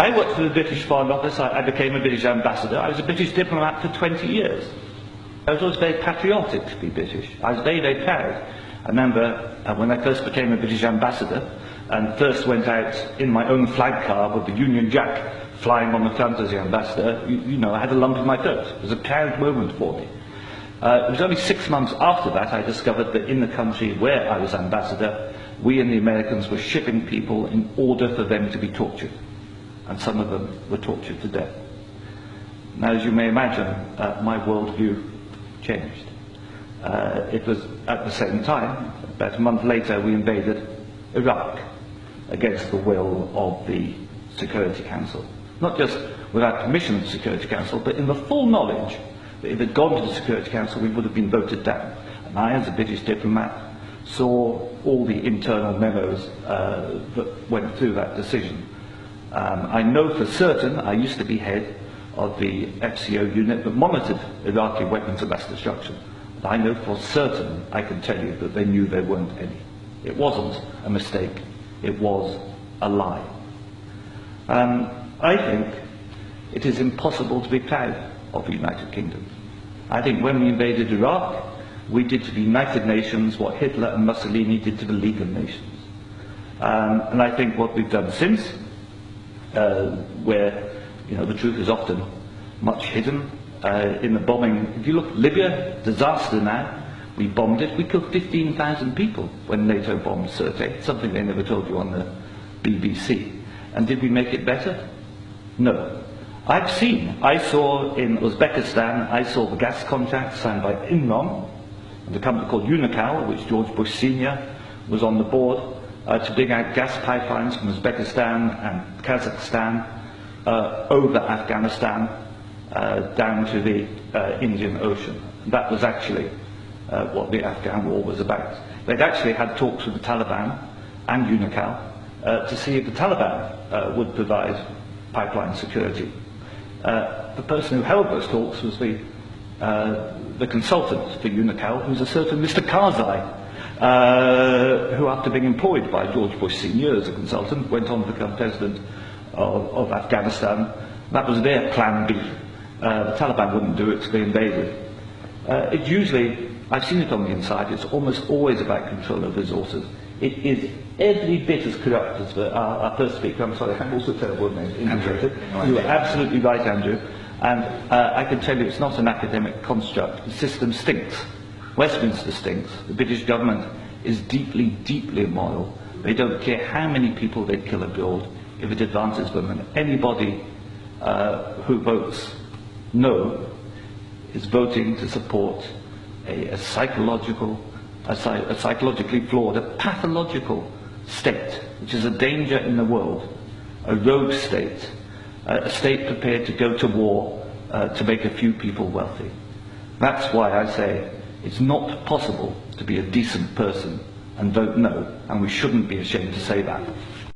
I worked for the British Foreign Office. I became a British ambassador. I was a British diplomat for 20 years. I was always very patriotic to be British. I was very, very proud. I remember when I first became a British ambassador and first went out in my own flag car with the Union Jack flying on the front as the ambassador, you know, I had a lump in my throat. It was a proud moment for me. It was only 6 months after that I discovered that in the country where I was ambassador, we and the Americans were shipping people in order for them to be tortured. And some of them were tortured to death. Now, as you may imagine, my worldview changed. It was at the same time, about a month later, we invaded Iraq against the will of the Security Council. Not just without permission of the Security Council, but in the full knowledge that if it had gone to the Security Council, we would have been voted down. And I, as a British diplomat, saw all the internal memos that went through that decision. I know for certain, I used to be head of the FCO unit that monitored Iraqi weapons of mass destruction. But I know for certain, I can tell you, that they knew there weren't any. It wasn't a mistake, it was a lie. I think it is impossible to be proud of the United Kingdom. I think when we invaded Iraq, we did to the United Nations what Hitler and Mussolini did to the League of Nations. And I think what we've done since, where the truth is often much hidden in the bombing. If you look at Libya, disaster now, we bombed it. We killed 15,000 people when NATO bombed Sirte, something they never told you on the BBC. And did we make it better? No. I saw in Uzbekistan, I saw the gas contract signed by Enron, and a company called Unocal, which George Bush Sr. was on the board, to dig out gas pipelines from Uzbekistan and Kazakhstan over Afghanistan down to the Indian Ocean. That was actually what the Afghan war was about. They'd actually had talks with the Taliban and Unocal to see if the Taliban would provide pipeline security. The person who held those talks was the consultant for Unocal, who's a certain Mr. Karzai, who, after being employed by George Bush Sr. as a consultant, went on to become president of Afghanistan. That was their plan B. The Taliban wouldn't do it, so they invaded. It usually, I've seen it on the inside, it's almost always about control of resources. It is every bit as corrupt as our first speaker. I'm sorry, I'm also terrible with names. Andrew. You are absolutely right, Andrew. And I can tell you it's not an academic construct. The system stinks. Westminster stinks. The British government is deeply, deeply immoral. They don't care how many people they kill abroad if it advances them. And anybody who votes no is voting to support a psychologically flawed, a pathological state, which is a danger in the world, a rogue state, a state prepared to go to war to make a few people wealthy. That's why I say it's not possible to be a decent person and vote no, and we shouldn't be ashamed to say that.